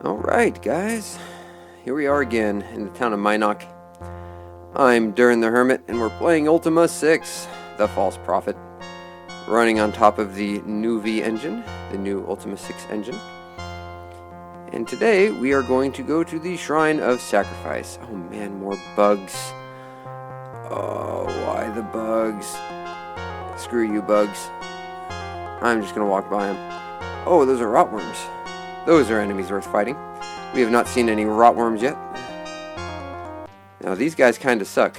Alright, guys. Here we are again in the town of Minok. I'm Durin the Hermit, and we're playing Ultima VI, the False Prophet, running on top of the Nuvie engine, the new Ultima VI engine. And today, we are going to go to the Shrine of Sacrifice. Oh man, more bugs. Oh, why the bugs? Screw you, bugs. I'm just gonna walk by them. Oh, those are rotworms. Those are enemies worth fighting. We have not seen any rotworms yet. Now these guys kinda suck,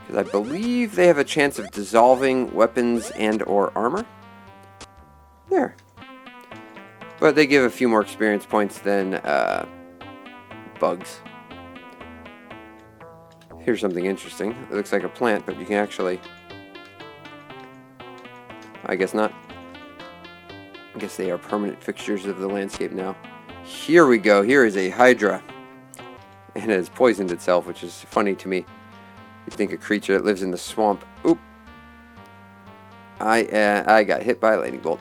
because I believe they have a chance of dissolving weapons and or armor. There. But they give a few more experience points than bugs. Here's something interesting. It looks like a plant, but you can actually... I guess not. I guess they are permanent fixtures of the landscape now. Here we go. Here is a Hydra. And it has poisoned itself, which is funny to me. You'd think a creature that lives in the swamp. Oop. I got hit by a lightning bolt.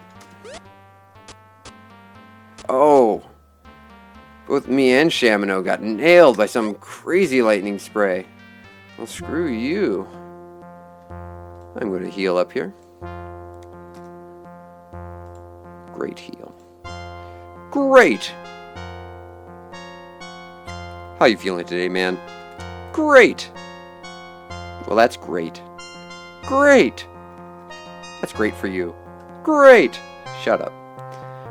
Oh. Both me and Shamino got nailed by some crazy lightning spray. Well, screw you. I'm going to heal up here. Great heal. Great! How you feeling today, man? Great! Well, that's great. Great! That's great for you. Great! Shut up.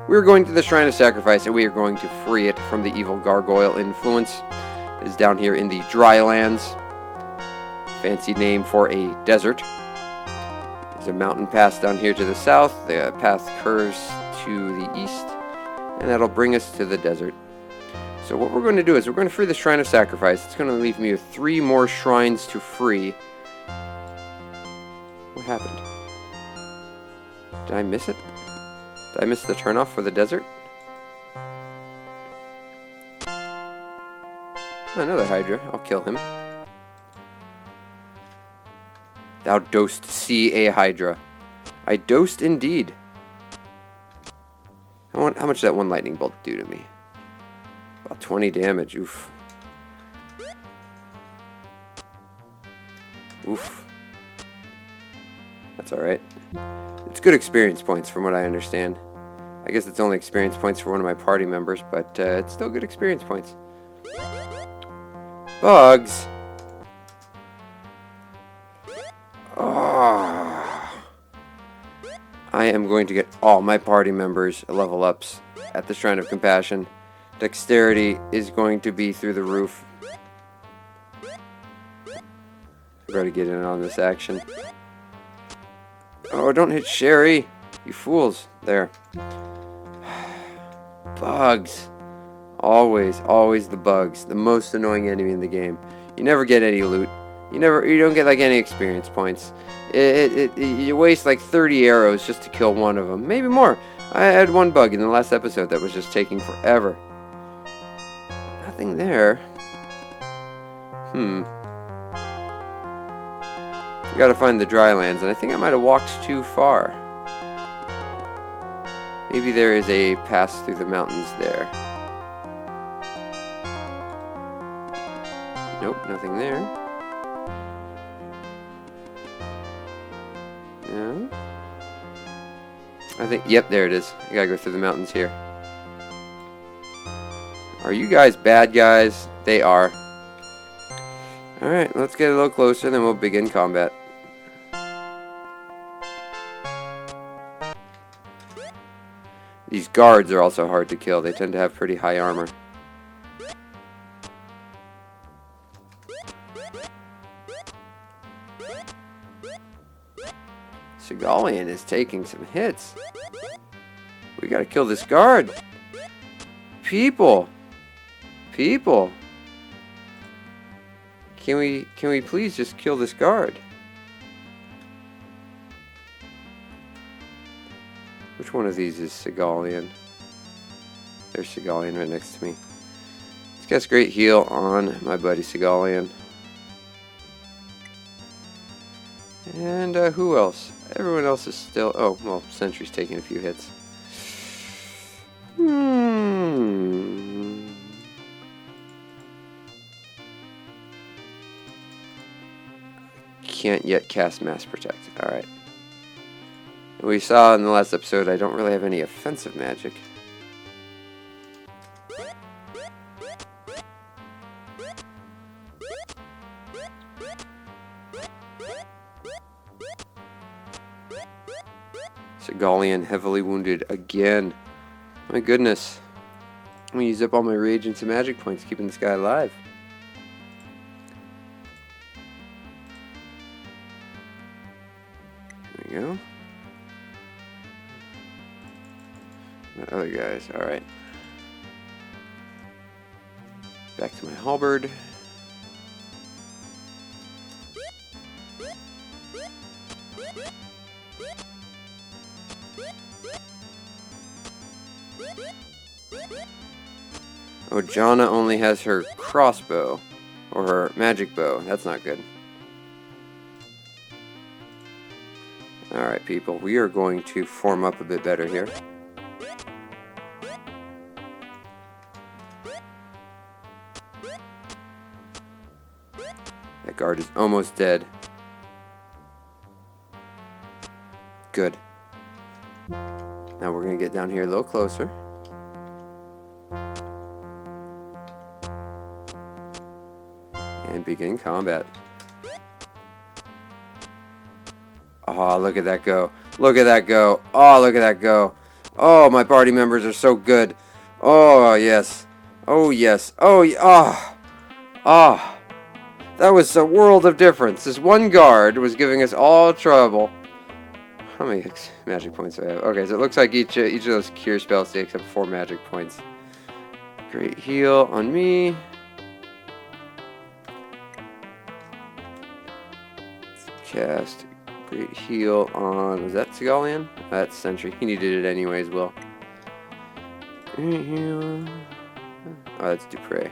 We're going to the Shrine of Sacrifice, and we are going to free it from the evil gargoyle influence. It is down here in the Drylands. Fancy name for a desert. There's a mountain pass down here to the south. The path curves to the east, and that'll bring us to the desert. So what we're going to do is we're going to free the Shrine of Sacrifice. It's going to leave me with 3 more shrines to free. What happened? Did I miss it? Did I miss the turnoff for the desert? Another Hydra. I'll kill him. Thou dost see a Hydra. I dost indeed. How much did that one lightning bolt do to me? About 20 damage. Oof. Oof. That's alright. It's good experience points from what I understand. I guess it's only experience points for one of my party members, but it's still good experience points. Bugs! Oh. I am going to get all my party members level ups at the Shrine of Compassion. Dexterity is going to be through the roof. I better get in on this action. Oh, don't hit Sherry! You fools. There. Bugs. Always, always the bugs. The most annoying enemy in the game. You never get any loot. You don't get like any experience points. You waste like 30 arrows just to kill one of them. Maybe more. I had one bug in the last episode that was just taking forever. Nothing there. We gotta find the Drylands, and I think I might have walked too far. Maybe there is a pass through the mountains there. Nope, nothing there. No. I think, yep, there it is. I gotta go through the mountains here. Are you guys bad guys? They are. Alright, let's get a little closer, then we'll begin combat. These guards are also hard to kill. They tend to have pretty high armor. Sigalian is taking some hits. We gotta kill this guard. People. People. Can we please just kill this guard? Which one of these is Sigalian? There's Sigalian right next to me. This guy's great heal on my buddy Sigalian. And who else? Everyone else is still... Oh, well, Sentry's taking a few hits. can't yet cast Mass Protect. Alright. We saw in the last episode I don't really have any offensive magic. Sigalian heavily wounded again. My goodness. I'm going to use up all my reagents and magic points keeping this guy alive. There we go. The other guys, alright. Back to my halberd. Oh, Jana only has her crossbow, or her magic bow. That's not good. Alright, people, we are going to form up a bit better here. That guard is almost dead. Good. Now we're going to get down here a little closer. And begin combat. Oh, look at that go. Look at that go. Oh, look at that go. Oh, my party members are so good. Oh, yes. Oh, yes. Oh, oh. Oh. That was a world of difference. This one guard was giving us all trouble. How many magic points do I have? Okay, so it looks like each of those cure spells takes up 4 magic points. Great heal on me. Cast great heal on, was that Sigalian? That's Sentry. He needed it anyways, well. Great heal. Oh, that's Dupre.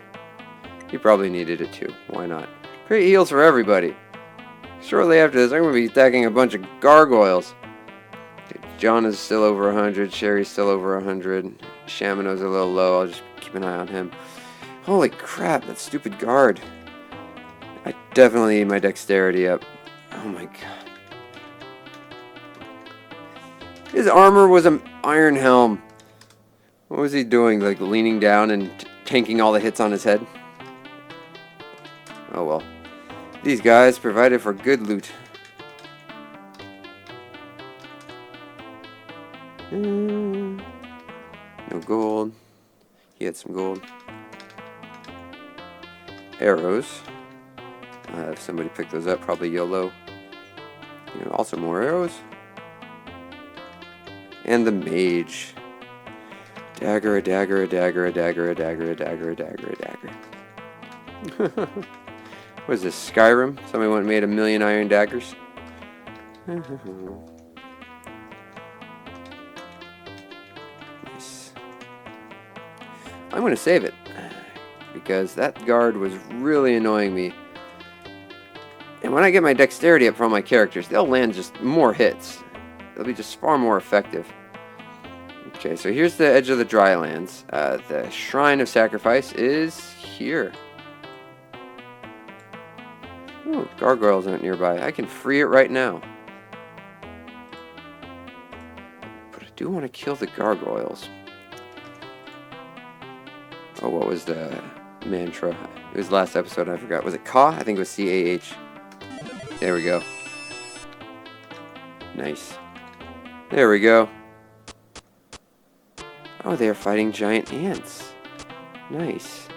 He probably needed it too. Why not? Great heals for everybody. Shortly after this, I'm going to be attacking a bunch of gargoyles. Okay, John is still over 100. Sherry's still over 100. Shamano's a little low. I'll just keep an eye on him. Holy crap, that stupid guard. I definitely need my dexterity up. Oh my god. His armor was an iron helm. What was he doing? Like leaning down and tanking all the hits on his head? Oh well. These guys provided for good loot. No gold. He had some gold. Arrows. If somebody picked those up, probably YOLO. You know, also more arrows. And the mage. Dagger, a dagger, a dagger, a dagger, a dagger, a dagger, a dagger, a dagger. What is this, Skyrim? Somebody went and made 1,000,000 iron daggers? Nice. I'm going to save it. Because that guard was really annoying me. And when I get my dexterity up for all my characters, they'll land just more hits. They'll be just far more effective. Okay, so here's the edge of the drylands. The Shrine of Sacrifice is here. Oh, gargoyles aren't nearby. I can free it right now. But I do want to kill the gargoyles. Oh, what was the mantra? It was last episode, I forgot. Was it Ka? I think it was C-A-H. There we go. Nice. There we go. Oh, they are fighting giant ants. Nice.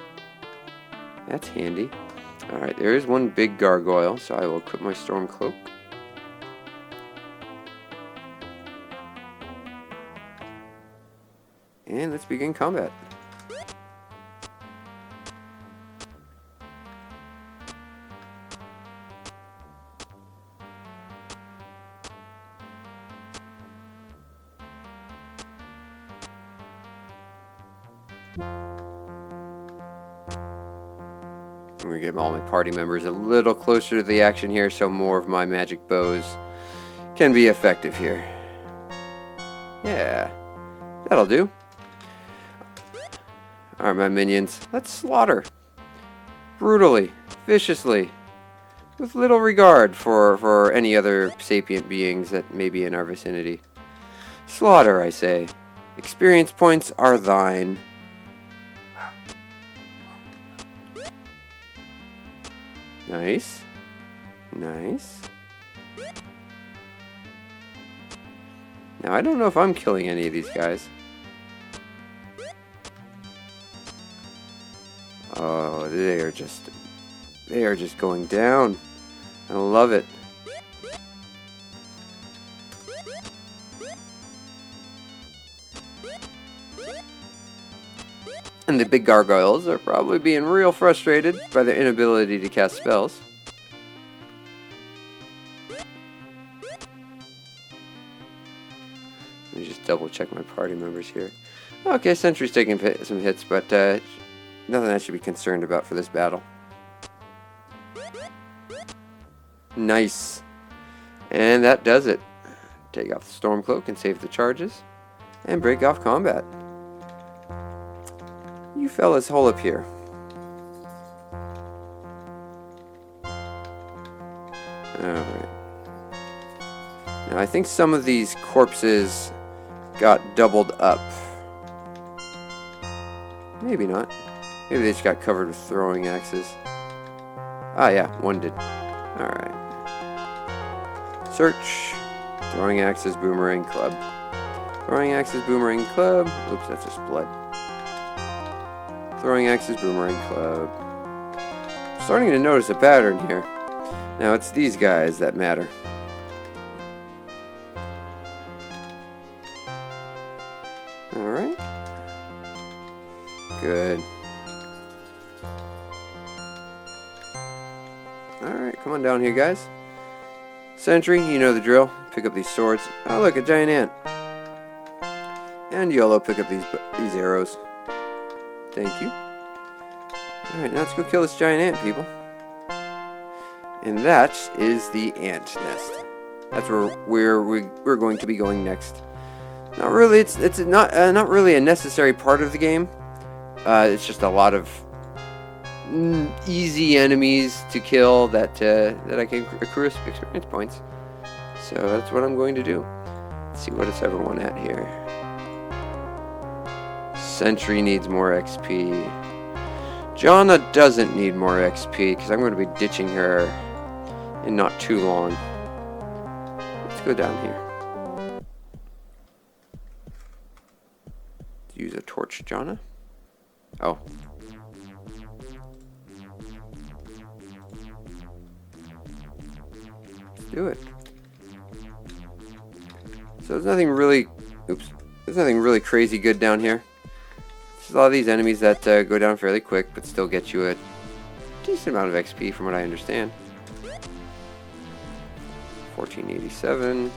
That's handy. Alright, there is one big gargoyle, so I will equip my storm cloak. And let's begin combat. I'm going to get all my party members a little closer to the action here so more of my magic bows can be effective here. Yeah, that'll do. Alright, my minions, let's slaughter. Brutally, viciously. with little regard for any other sapient beings that may be in our vicinity. Slaughter, I say. Experience points are thine. Nice. Nice. Now, I don't know if I'm killing any of these guys. Oh, they are just going down. I love it. And the big gargoyles are probably being real frustrated by their inability to cast spells. Let me just double check my party members here. Okay, Sentry's taking some hits, but nothing I should be concerned about for this battle. Nice. And that does it. Take off the Storm Cloak and save the charges. And break off combat. You fellas hole up here. Alright. Now I think some of these corpses got doubled up. Maybe not. Maybe they just got covered with throwing axes. Ah yeah, one did. Alright. Search. Throwing axes, boomerang club. Throwing axes, boomerang club. Oops, that's just blood. Throwing axes, boomerang club. Starting to notice a pattern here. Now it's these guys that matter. Alright. Good. Alright, come on down here, guys. Sentry, you know the drill. Pick up these swords. Oh, look, a giant ant. And YOLO, pick up these arrows. Thank you. Alright, now let's go kill this giant ant, people. And that is the ant nest. That's where we're going to be going next. Not really. It's not really a necessary part of the game. It's just a lot of easy enemies to kill that I can accrue experience points. So that's what I'm going to do. Let's see what is everyone at here. Sentry needs more XP. Jonna doesn't need more XP because I'm going to be ditching her in not too long. Let's go down here. Use a torch, Jonna. Oh. Do it. So there's nothing really, there's nothing really crazy good down here. There's a lot of these enemies that go down fairly quick, but still get you a decent amount of XP from what I understand. 1487.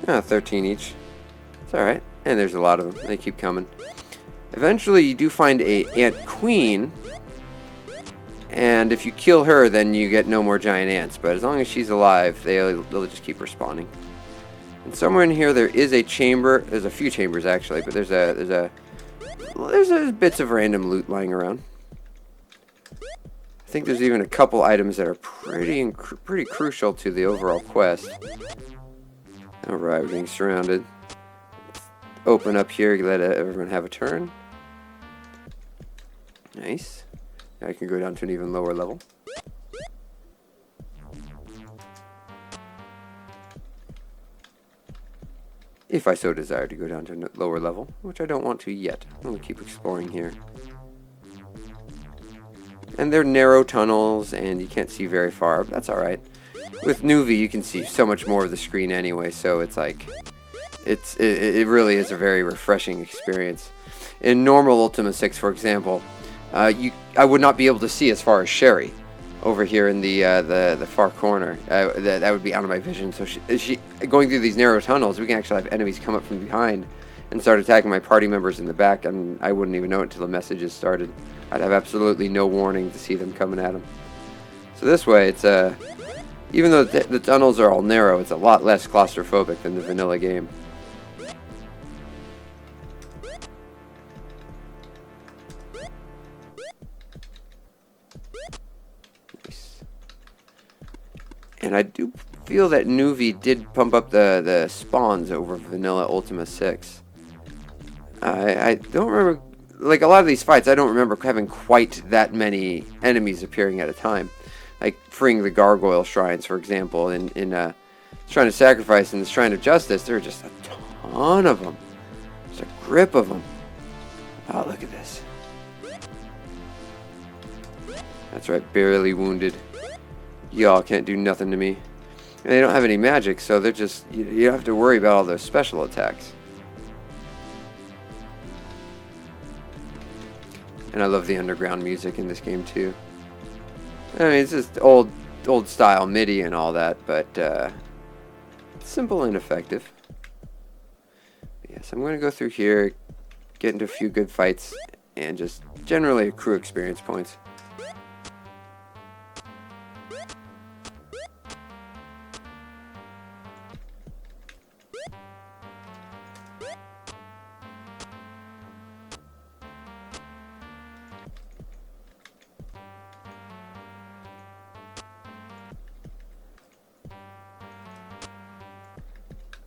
13 each. It's alright. And there's a lot of them. They keep coming. Eventually you do find a ant queen. And if you kill her, then you get no more giant ants. But as long as she's alive, they'll just keep respawning. And somewhere in here there is a chamber. There's a few chambers actually, but there's bits of random loot lying around. I think there's even a couple items that are pretty crucial to the overall quest. Alright, we're getting surrounded. Open up here, let everyone have a turn. Nice. Now I can go down to an even lower level. If I so desire to go down to a lower level, which I don't want to yet. I'm going to keep exploring here. And they're narrow tunnels, and you can't see very far, but that's alright. With Nuvie, you can see so much more of the screen anyway, so it's like... It really is a very refreshing experience. In normal Ultima 6, for example, I would not be able to see as far as Sherry over here in the far corner. That would be out of my vision. So she going through these narrow tunnels, we can actually have enemies come up from behind and start attacking my party members in the back, and I wouldn't even know it until the messages started. I'd have absolutely no warning to see them coming at them. So this way, it's even though the tunnels are all narrow, it's a lot less claustrophobic than the vanilla game. And I do feel that Nuvie did pump up the spawns over vanilla Ultima 6. I don't remember, like a lot of these fights, I don't remember having quite that many enemies appearing at a time. Like freeing the gargoyle shrines, for example, in Shrine of Sacrifice and the Shrine of Justice, there are just a ton of them. There's a grip of them. Oh, look at this. That's right, barely wounded. Y'all can't do nothing to me. And they don't have any magic, so they're just, you don't have to worry about all those special attacks. And I love the underground music in this game too. I mean, it's just old style MIDI and all that, but simple and effective. But yes, I'm going to go through here, get into a few good fights, and just generally accrue experience points.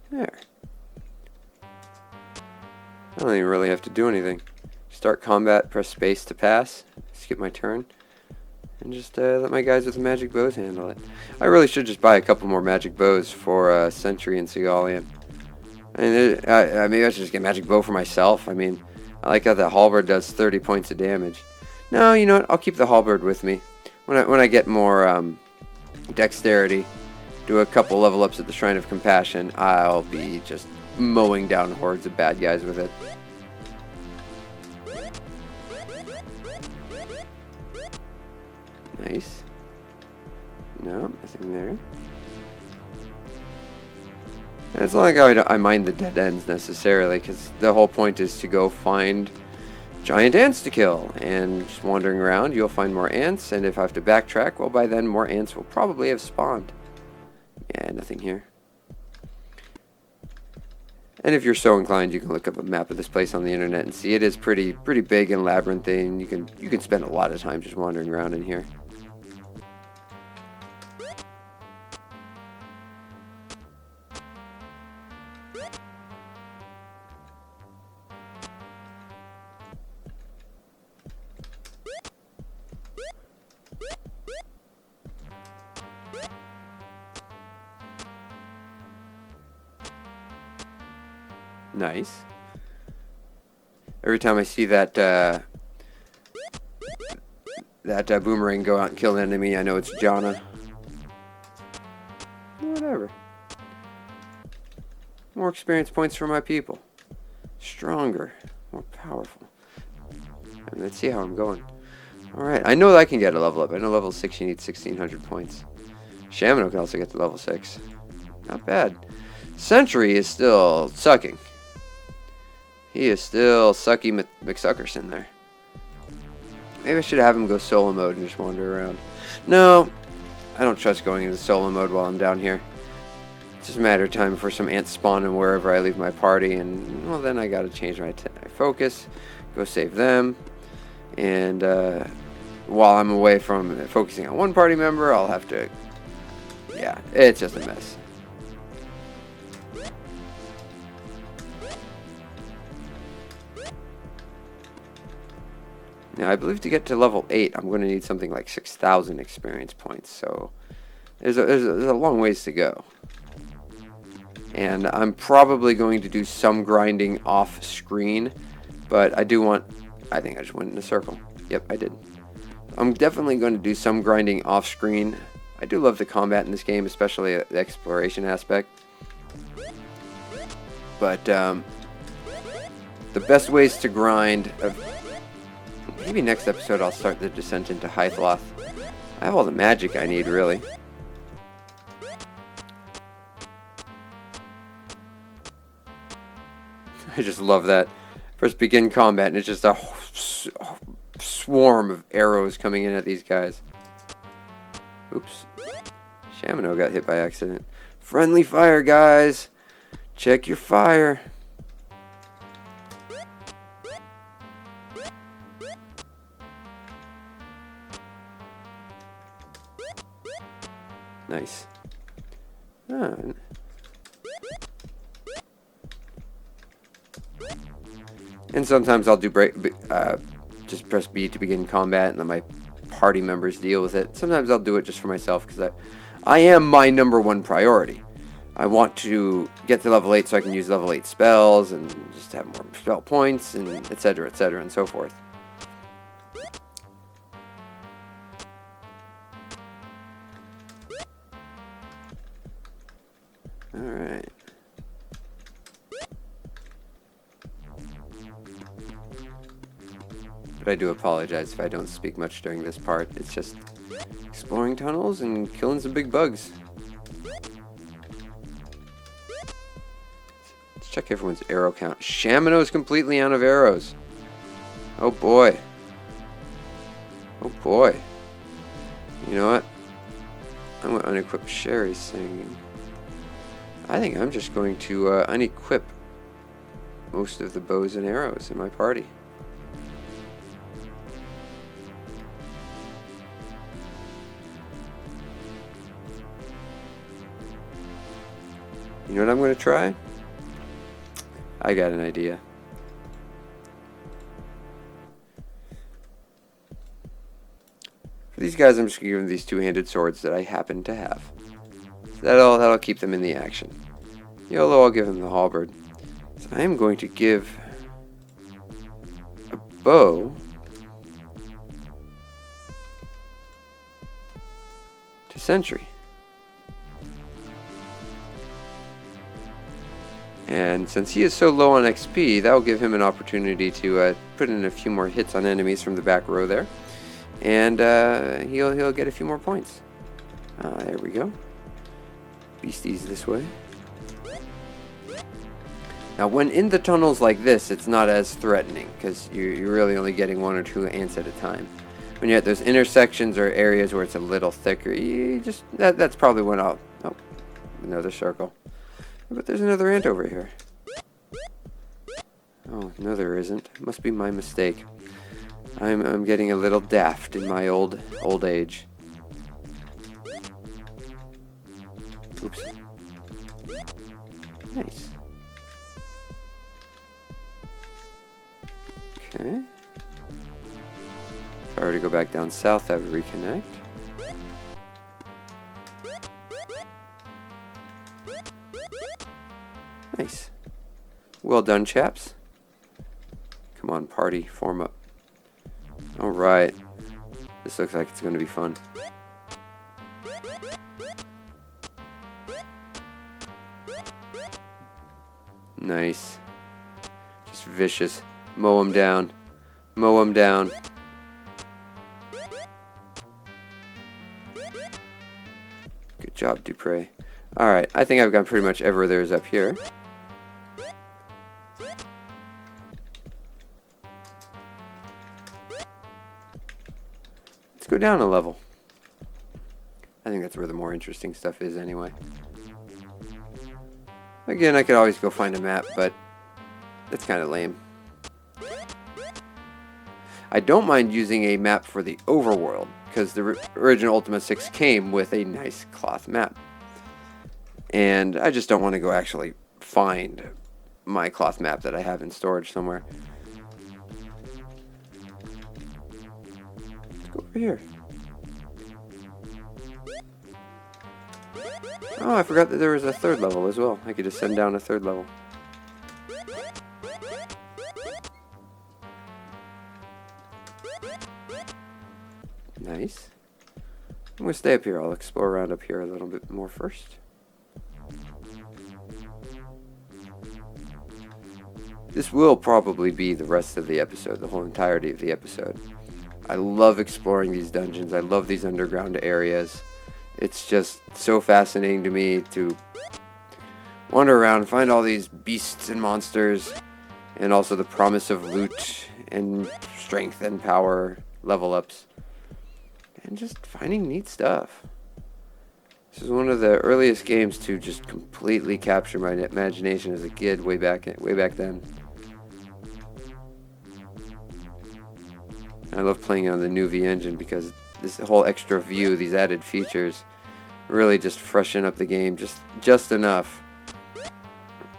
There. I don't even really have to do anything. Start combat, press space to pass, skip my turn, and just let my guys with the magic bows handle it. I really should just buy a couple more magic bows for Sentry and Sigalian. I mean, maybe I should just get magic bow for myself. I mean, I like how the halberd does 30 points of damage. No, you know what? I'll keep the halberd with me. When I get more dexterity, do a couple level ups at the Shrine of Compassion, I'll be just mowing down hordes of bad guys with it. Nice. No, nothing there. And it's not like I mind the dead ends necessarily, because the whole point is to go find giant ants to kill. And just wandering around, you'll find more ants, and if I have to backtrack, well, by then more ants will probably have spawned. Yeah, nothing here. And if you're so inclined, you can look up a map of this place on the internet and see it is pretty big and labyrinthine. You can spend a lot of time just wandering around in here. Nice. Every time I see that boomerang go out and kill an enemy, I know it's Jana. Whatever. More experience points for my people. Stronger. More powerful. And let's see how I'm going. Alright, I know that I can get a level up. I know level 6 you need 1600 points. Shamino can also get to level 6. Not bad. Sentry is still sucking. He is still sucky McSuckerson there. Maybe I should have him go solo mode and just wander around. No, I don't trust going into solo mode while I'm down here. It's just a matter of time before some ants spawn in wherever I leave my party, and well, then I gotta change my focus, go save them, and while I'm away from focusing on one party member, I'll have to, yeah, it's just a mess. Now, I believe to get to level 8, I'm going to need something like 6,000 experience points, so there's a long ways to go. And I'm probably going to do some grinding off screen, but I think I just went in a circle. Yep, I did. I'm definitely going to do some grinding off screen. I do love the combat in this game, especially the exploration aspect. But the best ways to grind... Maybe next episode I'll start the descent into Hythloth. I have all the magic I need, really. I just love that. First begin combat and it's just a swarm of arrows coming in at these guys. Oops. Shamino got hit by accident. Friendly fire, guys. Check your fire. Nice. Oh. And sometimes I'll do just press B to begin combat and let my party members deal with it. Sometimes I'll do it just for myself because I am my #1 priority. I want to get to level 8 so I can use level 8 spells and just have more spell points and etc., and so forth. Alright. But I do apologize if I don't speak much during this part. It's just exploring tunnels and killing some big bugs. Let's check everyone's arrow count. Shamino is completely out of arrows. Oh boy. Oh boy. You know what? I'm going to unequip Sherry's thing. I think I'm just going to unequip most of the bows and arrows in my party. You know what I'm going to try? I got an idea. For these guys, I'm just going to give them these two-handed swords that I happen to have. So that'll keep them in the action. YOLO, I'll give them the halberd. So I am going to give a bow to Sentry. And since he is so low on XP, that will give him an opportunity to put in a few more hits on enemies from the back row there. And he'll get a few more points. There we go. Beasties this way. Now when in the tunnels like this, it's not as threatening because you're really only getting 1 or 2 ants at a time. When you're at those intersections or areas where it's a little thicker, you just that's probably when I'll... Oh, another circle. But there's another ant over here. Oh, no there isn't. It must be my mistake. I'm getting a little daft in my old age. Oops. Nice. Okay. If I were to go back down south, I would reconnect. Nice. Well done, chaps. Come on, party, form up. Alright. This looks like it's going to be fun. Nice. Just vicious. Mow him down. Mow him down. Good job, Dupre. Alright, I think I've got pretty much everywhere there is up here. Let's go down a level. I think that's where the more interesting stuff is anyway. Again, I could always go find a map, but that's kind of lame. I don't mind using a map for the overworld, because the original Ultima 6 came with a nice cloth map. And I just don't want to go actually find my cloth map that I have in storage somewhere. Let's go over here. Oh, I forgot that there was a 3rd level as well. I could just send down a 3rd level. Nice. I'm going to stay up here. I'll explore around up here a little bit more first. This will probably be the rest of the episode, the whole entirety of the episode. I love exploring these dungeons. I love these underground areas. It's just so fascinating to me to wander around and find all these beasts and monsters, and also the promise of loot and strength and power level ups, and just finding neat stuff. This is one of the earliest games to just completely capture my imagination as a kid way back then. I love playing on the Nuvie engine because this whole extra view, these added features, Really just freshen up the game just enough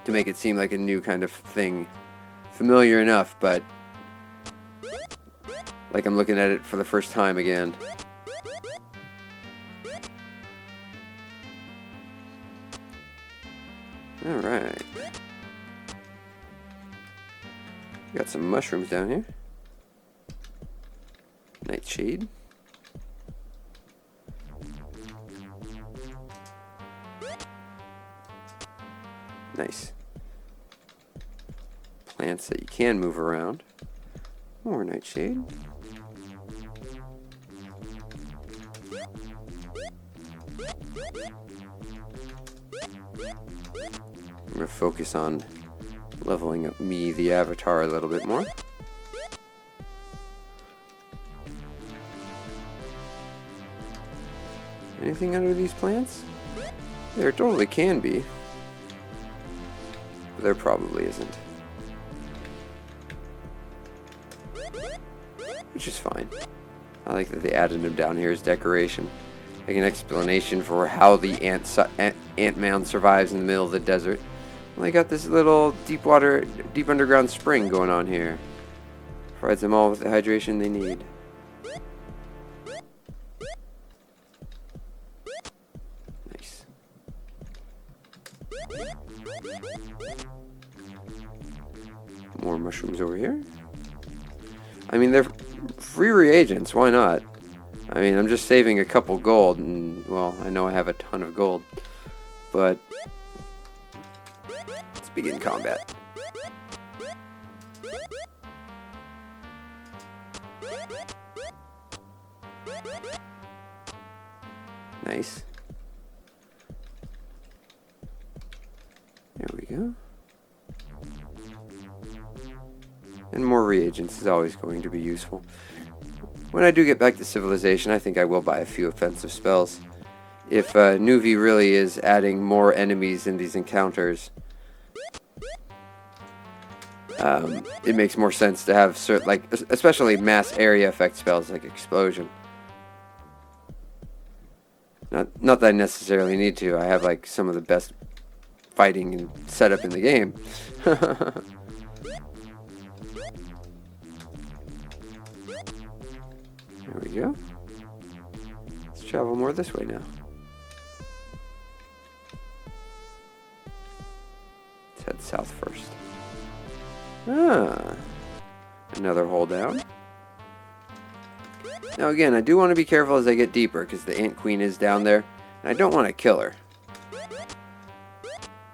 to make it seem like a new kind of thing. Familiar enough, but like I'm looking at it for the first time again. Alright. Got some mushrooms down here. Nightshade. Nice. Plants that you can move around. More nightshade. I'm going to focus on leveling up me, the avatar, a little bit more. Anything under these plants? There totally can be. But there probably isn't. Which is fine. I like that they added them down here as decoration. Like an explanation for how the ant mound survives in the middle of the desert. Well, they got this little deep underground spring going on here. Provides them all with the hydration they need. Nice. More mushrooms over here. I mean, they're free reagents. Why not? I mean, I'm just saving a couple gold, and, well, I know I have a ton of gold. But let's begin combat. Nice. There we go. And more reagents is always going to be useful. When I do get back to civilization, I think I will buy a few offensive spells. If Nuvie really is adding more enemies in these encounters, it makes more sense to have certain, like, especially mass area effect spells like explosion. Not that I necessarily need to. I have like some of the best fighting and setup in the game. There we go. Let's travel more this way now. Let's head south first. Ah, another hole down. Now again, I do want to be careful as I get deeper because the ant queen is down there, and I don't want to kill her.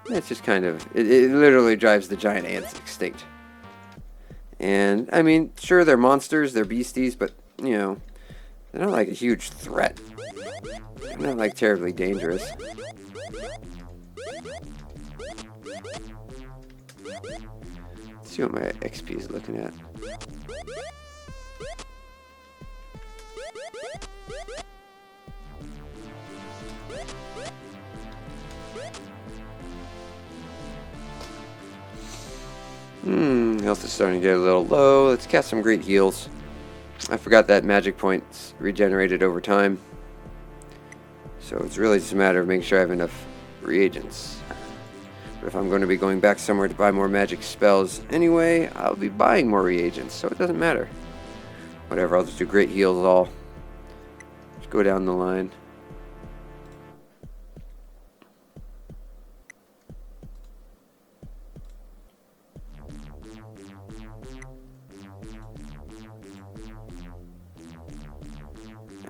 It's just kind of, it literally drives the giant ants extinct. And, I mean, sure, they're monsters, they're beasties, but, you know, they're not like a huge threat. They're not like terribly dangerous. Let's see what my XP is looking at. Health is starting to get a little low. Let's cast some great heals. I forgot that magic points regenerated over time. So it's really just a matter of making sure I have enough reagents. But if I'm going to be going back somewhere to buy more magic spells anyway, I'll be buying more reagents, so it doesn't matter. Whatever, I'll just do great heals all. Just go down the line.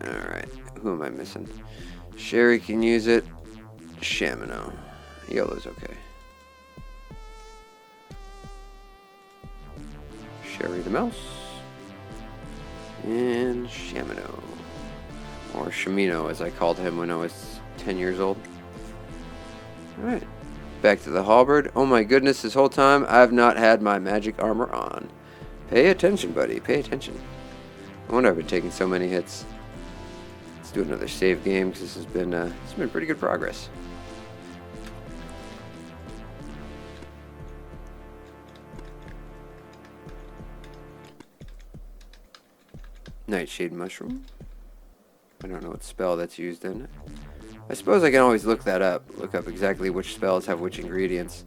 Alright, who am I missing? Sherry can use it. Shamino. Yellow's okay. Sherry the mouse. And Shamino. Or Shamino as I called him when I was 10 years old. Alright. Back to the halberd. Oh my goodness, this whole time I've not had my magic armor on. Pay attention, buddy. Pay attention. I wonder I've been taking so many hits. Let's do another save game because this has been it's been pretty good progress. Nightshade mushroom. I don't know what spell that's used in it. I suppose I can always look that up. Look up exactly which spells have which ingredients.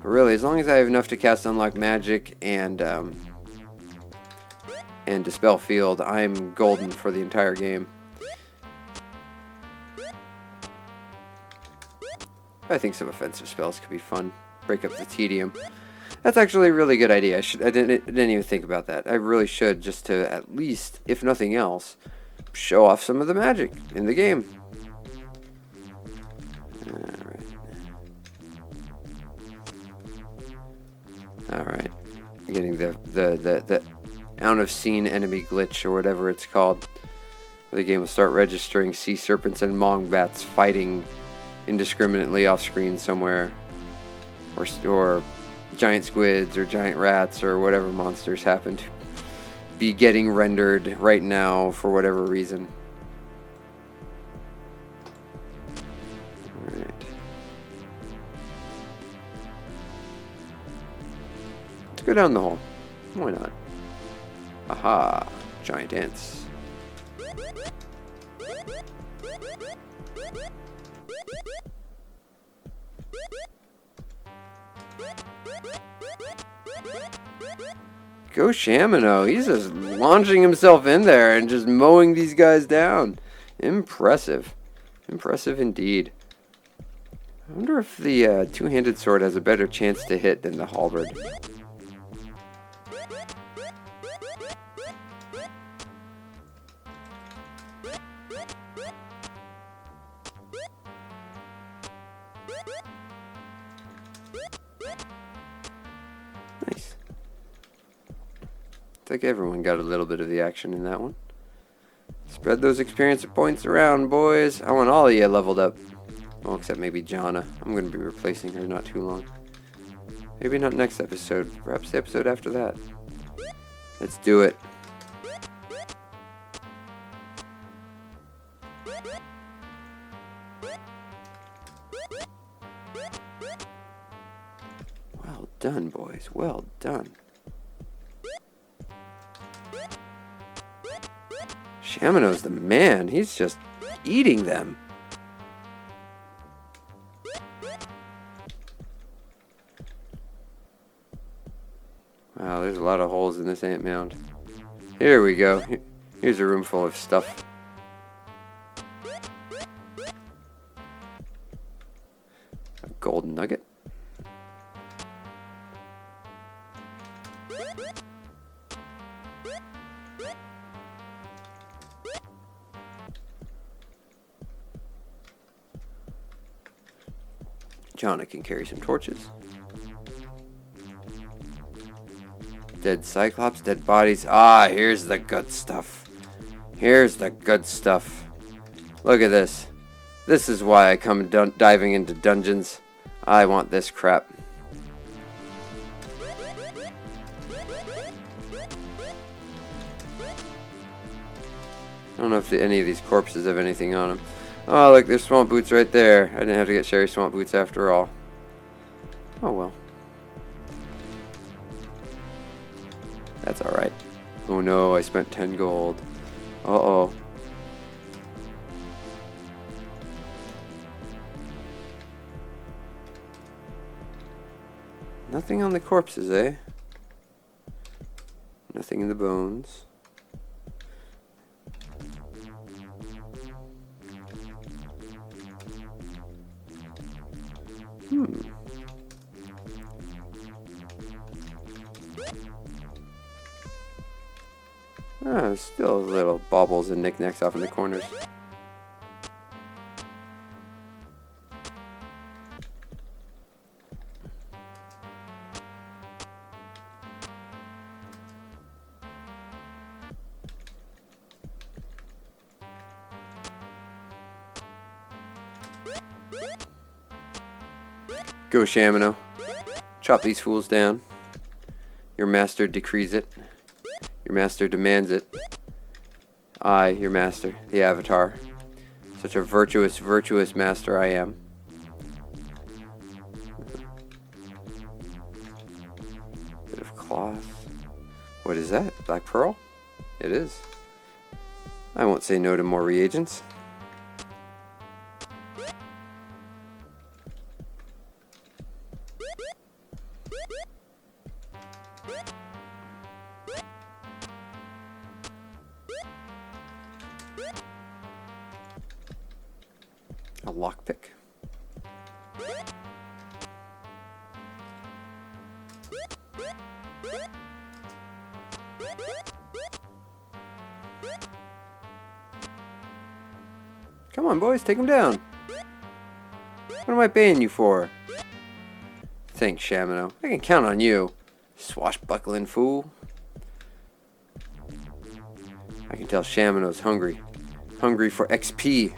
But really, as long as I have enough to cast Unlock Magic and Dispel Field, I'm golden for the entire game. I think some offensive spells could be fun. Break up the tedium. That's actually a really good idea. I didn't even think about that. I really should, just to at least, if nothing else, show off some of the magic in the game. Alright. Getting the out of scene enemy glitch, or whatever it's called. The game will start registering sea serpents and mongbats fighting indiscriminately off screen somewhere, or giant squids or giant rats or whatever monsters happen to be getting rendered right now for whatever reason. Alright. Let's go down the hole. Why not? Aha! Giant ants. Go Shamino. He's just launching himself in there and just mowing these guys down. Impressive. Impressive indeed. I wonder if the two-handed sword has a better chance to hit than the halberd. Nice. I think everyone got a little bit of the action in that one. Spread those experience points around, boys. I want all of you leveled up. Well, except maybe Jana. I'm going to be replacing her not too long. Maybe not next episode. Perhaps the episode after that. Let's do it. Well done, boys. Well done. Shamino's the man. He's just eating them. Wow, there's a lot of holes in this ant mound. Here we go. Here's a room full of stuff. A gold nugget. Jana can carry some torches. Dead Cyclops, dead bodies. Ah, here's the good stuff. Here's the good stuff. Look at this. This is why I come diving into dungeons. I want this crap. I don't know if any of these corpses have anything on them. Oh, look, there's swamp boots right there. I didn't have to get Sherry swamp boots after all. Oh, well. That's alright. Oh no, I spent 10 gold. Uh-oh. Nothing on the corpses, eh? Nothing in the bones. Ah, still little baubles and knickknacks off in the corners. Go, Shamino. Chop these fools down. Your master decrees it. Your master demands it. I, your master, the Avatar. Such a virtuous, virtuous master I am. Bit of cloth. What is that? Black pearl? It is. I won't say no to more reagents. A lockpick. Come on, boys, take him down. What am I paying you for? Thanks, Shamino. I can count on you, swashbuckling fool. I can tell Shamino's hungry. Hungry for XP.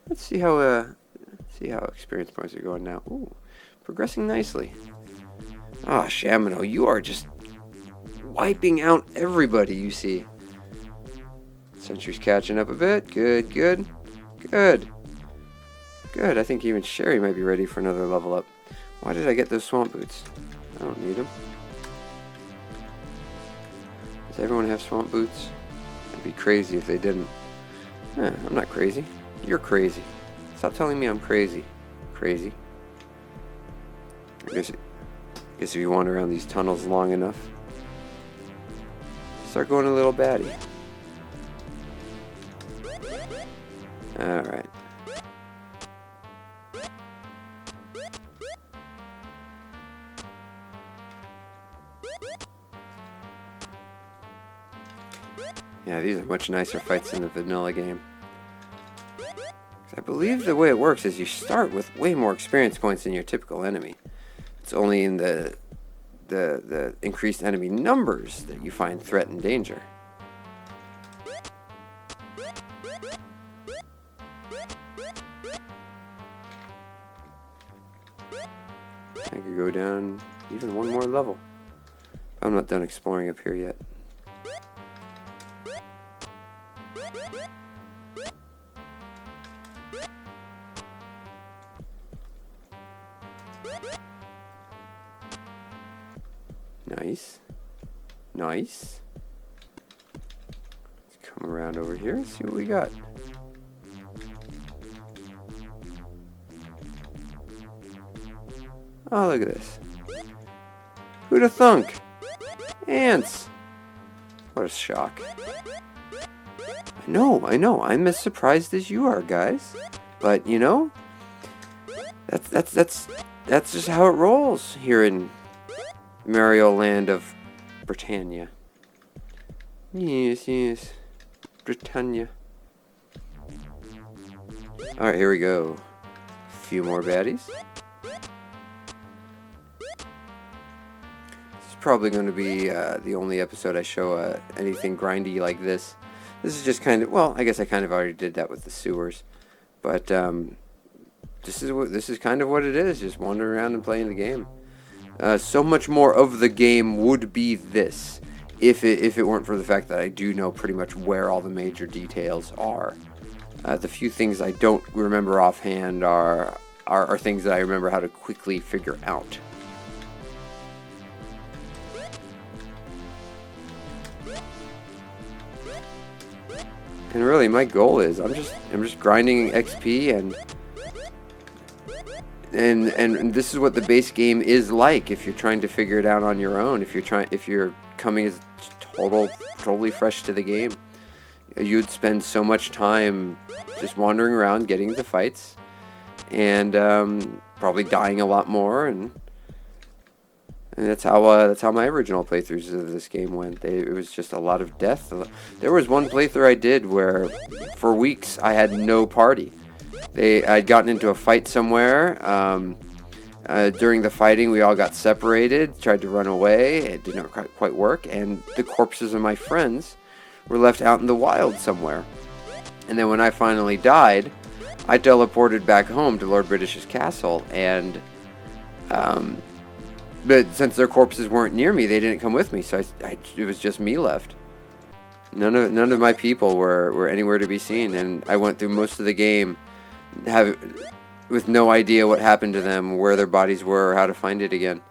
Let's see how experience points are going now. Ooh, progressing nicely. Ah, Shamino, you are just wiping out everybody you see. Sentry's catching up a bit. Good, good, good. Good, I think even Sherry might be ready for another level up. Why did I get those swamp boots? I don't need them. Does everyone have swamp boots? I'd be crazy if they didn't. I'm not crazy. You're crazy. Stop telling me I'm crazy. Crazy. I guess if you wander around these tunnels long enough, start going a little batty. Alright. Yeah, these are much nicer fights in the vanilla game. I believe the way it works is you start with way more experience points than your typical enemy. It's only in the increased enemy numbers that you find threat and danger. I could go down even one more level. I'm not done exploring up here yet. Nice. Nice. Let's come around over here and see what we got. Oh, look at this. Who'da thunk? Ants! What a shock. I know. I'm as surprised as you are, guys. But, you know, that's just how it rolls here in Mario Land of Britannia. Yes. Britannia. Alright, here we go. A few more baddies. This is probably going to be the only episode I show anything grindy like this. This is just kind of, well, I guess I kind of already did that with the sewers. But this is kind of what it is, just wandering around and playing the game. So much more of the game would be this, if it weren't for the fact that I do know pretty much where all the major details are. The few things I don't remember offhand are things that I remember how to quickly figure out. And really, my goal is I'm just grinding XP and this is what the base game is like if you're trying to figure it out on your own. If you're coming as totally fresh to the game, you'd spend so much time just wandering around, getting into fights, and probably dying a lot more. And that's how my original playthroughs of this game went. It was just a lot of death. There was one playthrough I did where for weeks I had no party. I'd gotten into a fight somewhere. During the fighting, we all got separated, tried to run away. It didn't quite work, and the corpses of my friends were left out in the wild somewhere. And then when I finally died, I teleported back home to Lord British's castle, and but since their corpses weren't near me, they didn't come with me, so it was just me left. None of my people were anywhere to be seen, and I went through most of the game with no idea what happened to them, where their bodies were, or how to find it again.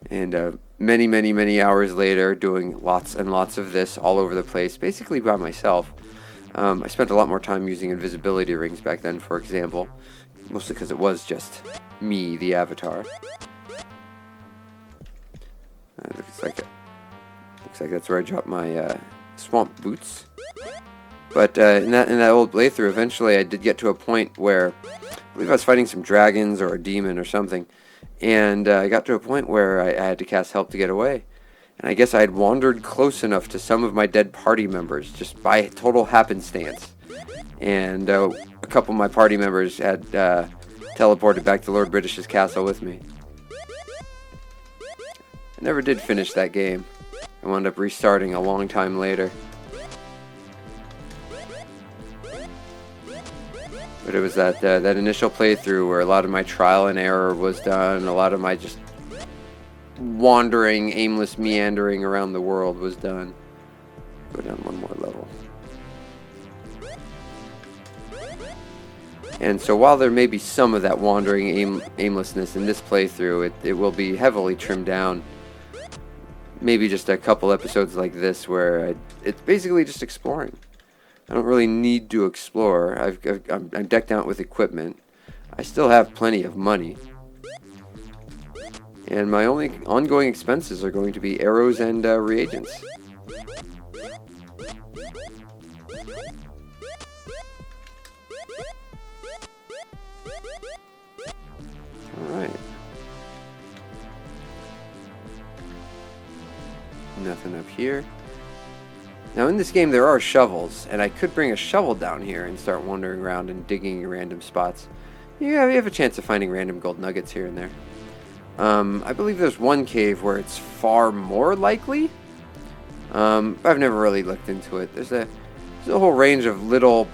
And many hours later, doing lots and lots of this all over the place, basically by myself, I spent a lot more time using invisibility rings back then, for example, mostly because it was just me, the avatar. Looks like that's where I dropped my swamp boots. But in that old playthrough, eventually I did get to a point where I believe I was fighting some dragons or a demon or something, and I got to a point where I had to cast help to get away. And I guess I had wandered close enough to some of my dead party members, just by total happenstance. And a couple of my party members had teleported back to Lord British's castle with me. I never did finish that game. I wound up restarting a long time later. But it was that initial playthrough where a lot of my trial and error was done, a lot of my just wandering, aimless meandering around the world was done. Go down one more level. And so while there may be some of that wandering aimlessness in this playthrough, it will be heavily trimmed down. Maybe just a couple episodes like this where it's basically just exploring. I don't really need to explore. I'm decked out with equipment. I still have plenty of money. And my only ongoing expenses are going to be arrows and reagents. Alright. Nothing up here. Now in this game there are shovels, and I could bring a shovel down here and start wandering around and digging in random spots. Yeah, we have a chance of finding random gold nuggets here and there. I believe there's one cave where it's far more likely. I've never really looked into it. There's a whole range of little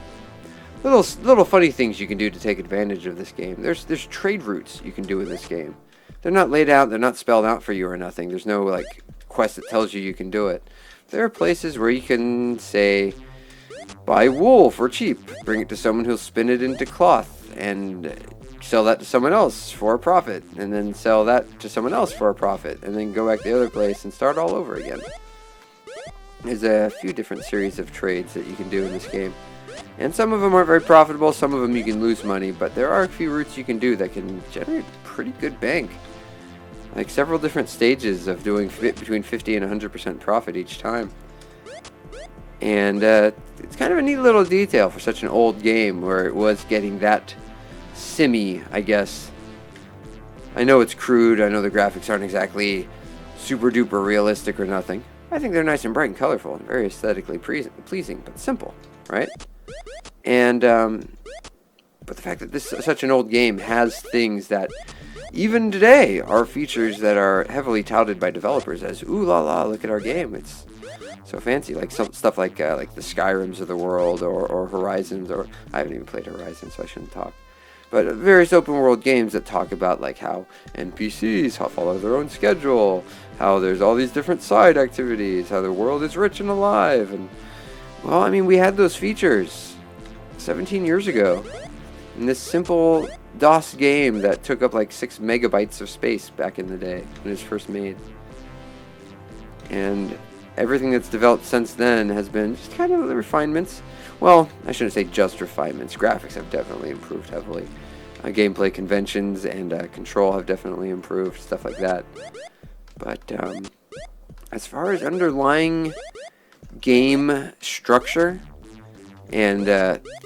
funny things you can do to take advantage of this game. There's trade routes you can do in this game. They're not laid out, they're not spelled out for you or nothing. There's no like quest that tells you can do it. There are places where you can say, buy wool for cheap, bring it to someone who'll spin it into cloth, and sell that to someone else for a profit, and then sell that to someone else for a profit, and then go back to the other place and start all over again. There's a few different series of trades that you can do in this game, and some of them are very profitable, some of them you can lose money, but there are a few routes you can do that can generate pretty good bank. Like several different stages of doing between 50 and 100% profit each time. And it's kind of a neat little detail for such an old game where it was getting that simmy, I guess. I know it's crude, I know the graphics aren't exactly super duper realistic or nothing. I think they're nice and bright and colorful and very aesthetically pleasing, but simple, right? And but the fact that this such an old game has things that even today are features that are heavily touted by developers as ooh la la, look at our game, it's so fancy, like some stuff like the Skyrims of the world or Horizons, or I haven't even played Horizon, so I shouldn't talk. But various open world games that talk about like how NPCs follow their own schedule, how there's all these different side activities, how the world is rich and alive, and well, I mean, we had those features 17 years ago in this simple DOS game that took up like 6 megabytes of space back in the day when it was first made. And everything that's developed since then has been just kind of the refinements. Well, I shouldn't say just refinements. Graphics have definitely improved heavily. Gameplay conventions and control have definitely improved, stuff like that. But as far as underlying game structure and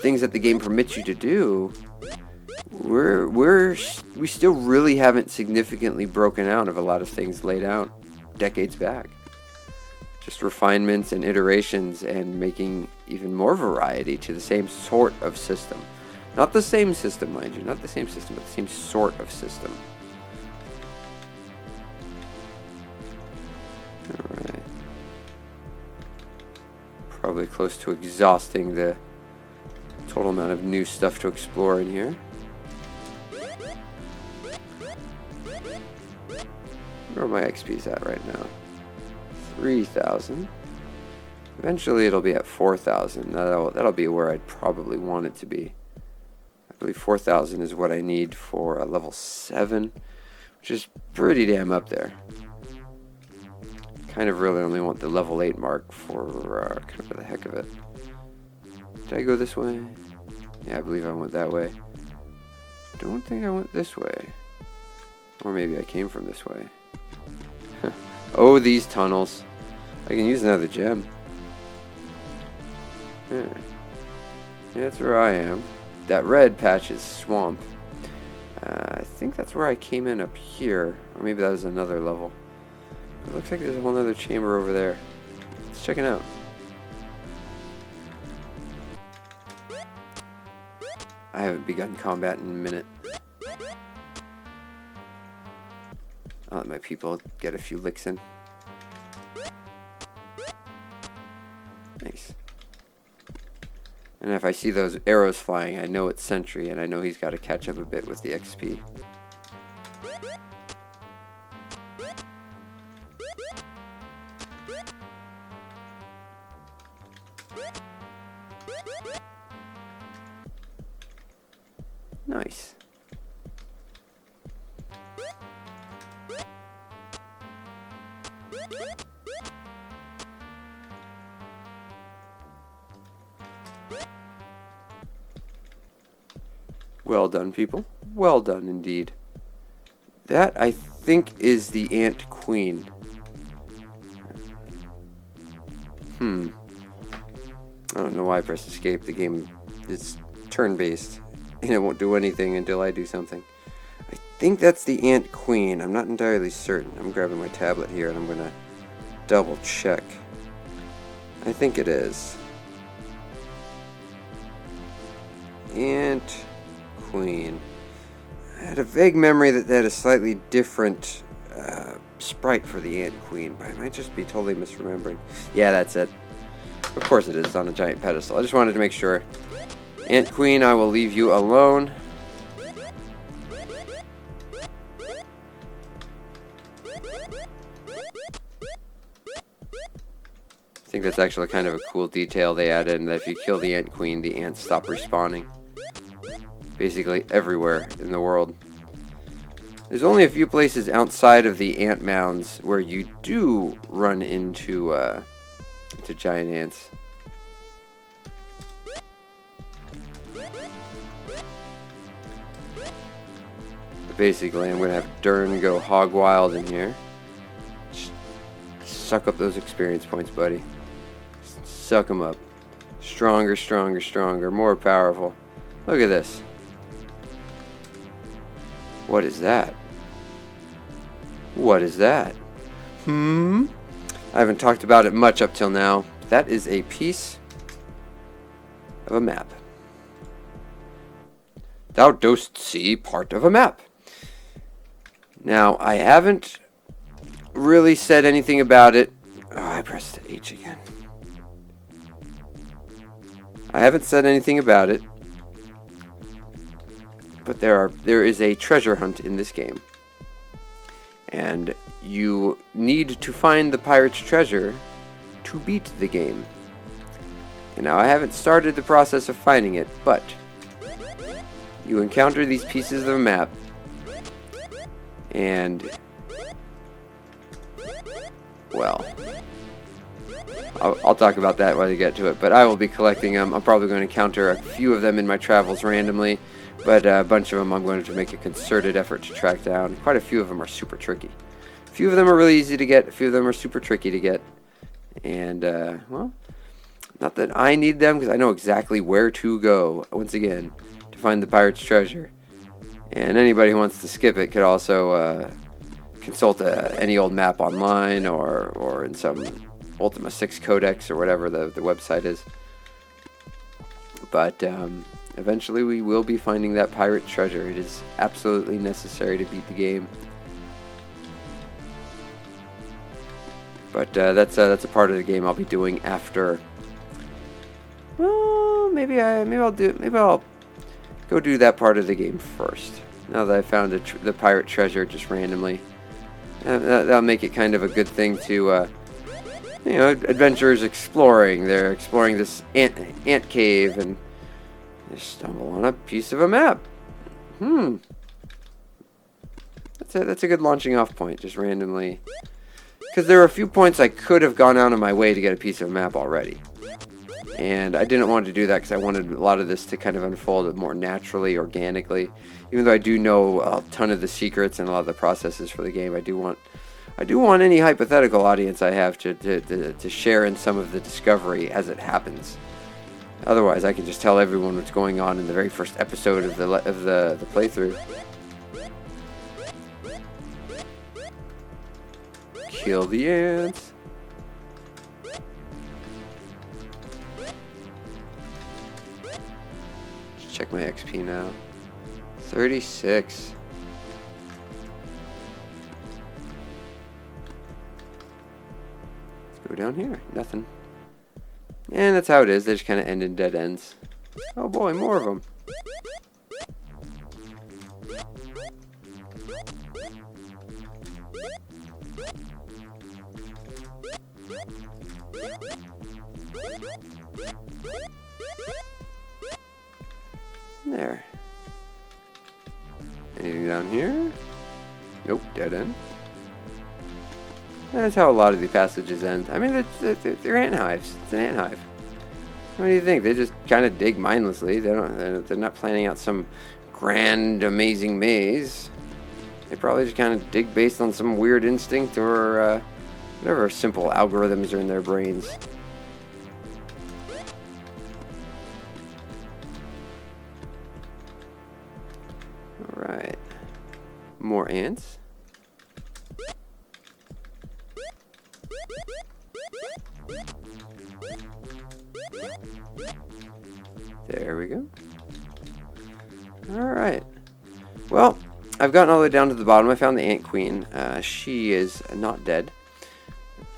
things that the game permits you to do, we still really haven't significantly broken out of a lot of things laid out decades back. Just refinements and iterations and making even more variety to the same sort of system. Not the same system, mind you, not the same system, but the same sort of system. Alright. Probably close to exhausting the total amount of new stuff to explore in here. Where my XP is at right now? 3,000. Eventually it'll be at 4,000. That'll be where I'd probably want it to be. I believe 4,000 is what I need for a level 7, which is pretty damn up there. Kind of really only want the level 8 mark for kind of the heck of it. Did I go this way? Yeah, I believe I went that way. Don't think I went this way. Or maybe I came from this way. Oh, these tunnels. I can use another gem. Yeah. Yeah, that's where I am. That red patch is swamp. I think that's where I came in up here. Or maybe that was another level. It looks like there's a whole other chamber over there. Let's check it out. I haven't begun combat in a minute. I'll let my people get a few licks in. Nice. And if I see those arrows flying, I know it's Sentry, and I know he's got to catch up a bit with the XP. Nice. Well done, people. Well done, indeed. That, I think, is the Ant Queen. I don't know why I pressed escape. The game is turn-based, and it won't do anything until I do something. I think that's the Ant Queen. I'm not entirely certain. I'm grabbing my tablet here, and I'm going to double check. I think it is. Ant Queen. I had a vague memory that they had a slightly different sprite for the Ant Queen, but I might just be totally misremembering. Yeah, that's it. Of course it is. It's on a giant pedestal. I just wanted to make sure. Ant Queen, I will leave you alone. I think that's actually kind of a cool detail they added, and that if you kill the Ant Queen, the ants stop respawning. Basically everywhere in the world. There's only a few places outside of the ant mounds where you do run into giant ants. But basically, I'm going to have Dern go hog wild in here. Suck up those experience points, buddy. Suck them up. Stronger, stronger, stronger. More powerful. Look at this. What is that? What is that? I haven't talked about it much up till now. That is a piece of a map. Thou dost see part of a map. Now, I haven't really said anything about it. Oh, I pressed H again. I haven't said anything about it. But there is a treasure hunt in this game. And you need to find the pirate's treasure to beat the game. And now I haven't started the process of finding it, but you encounter these pieces of a map, and well, I'll talk about that while you get to it, but I will be collecting them. I'm probably going to encounter a few of them in my travels randomly, but a bunch of them I'm going to make a concerted effort to track down. Quite a few of them are super tricky. A few of them are really easy to get, a few of them are super tricky to get, and well, not that I need them, because I know exactly where to go, once again, to find the pirate's treasure. And anybody who wants to skip it could also consult any old map online, or in some Ultima VI Codex, or whatever the website is. But eventually we will be finding that pirate treasure. It is absolutely necessary to beat the game. But that's a part of the game I'll be doing after. Well, maybe I'll go do that part of the game first. Now that I found the pirate treasure just randomly, that'll make it kind of a good thing to, adventurers exploring. They're exploring this ant cave and they stumble on a piece of a map. That's a good launching off point, just randomly. Because there are a few points I could have gone out of my way to get a piece of a map already. And I didn't want to do that because I wanted a lot of this to kind of unfold more naturally, organically. Even though I do know a ton of the secrets and a lot of the processes for the game, I do want any hypothetical audience I have to share in some of the discovery as it happens. Otherwise, I can just tell everyone what's going on in the very first episode of the playthrough. Kill the ants. Just check my XP now. 36. Let's go down here. Nothing. And that's how it is. They just kind of end in dead ends. Oh boy, more of them. There. Anything down here? Nope, dead end. That's how a lot of the passages end. I mean, they're ant hives. It's an ant hive. What do you think? They just kind of dig mindlessly. They're not planning out some grand, amazing maze. They probably just kind of dig based on some weird instinct or whatever simple algorithms are in their brains. All right. More ants. There we go. Alright. Well, I've gotten all the way down to the bottom. I found the Ant Queen. She is not dead.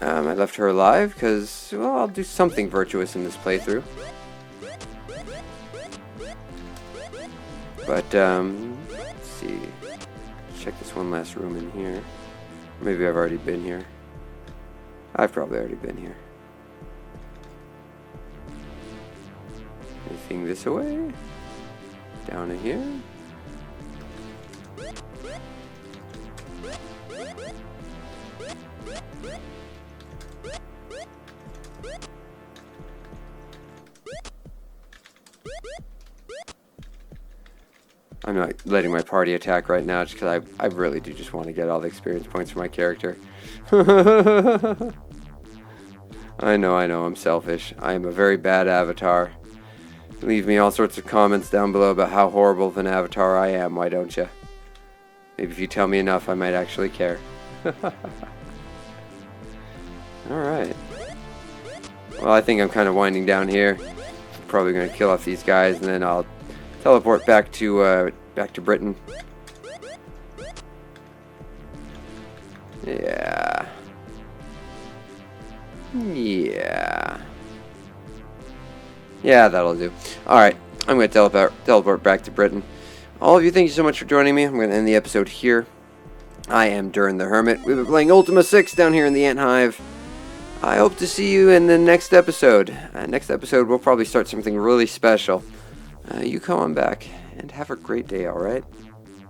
I left her alive because, well, I'll do something virtuous in this playthrough. But, let's see. Check this one last room in here. Maybe I've already been here. I've probably already been here. Anything this way? Down in here? I'm not letting my party attack right now just because I really do just want to get all the experience points for my character. I know, I'm selfish. I am a very bad avatar. Leave me all sorts of comments down below about how horrible of an avatar I am, why don't you? Maybe if you tell me enough, I might actually care. Alright. Well, I think I'm kind of winding down here. Probably going to kill off these guys, and then I'll teleport back to Britain. Yeah. Yeah, that'll do. Alright, I'm going to teleport back to Britain. All of you, thank you so much for joining me. I'm going to end the episode here. I am Durin the Hermit. We've been playing Ultima VI down here in the Ant Hive. I hope to see you in the next episode. Next episode, we'll probably start something really special. You come on back, and have a great day, alright?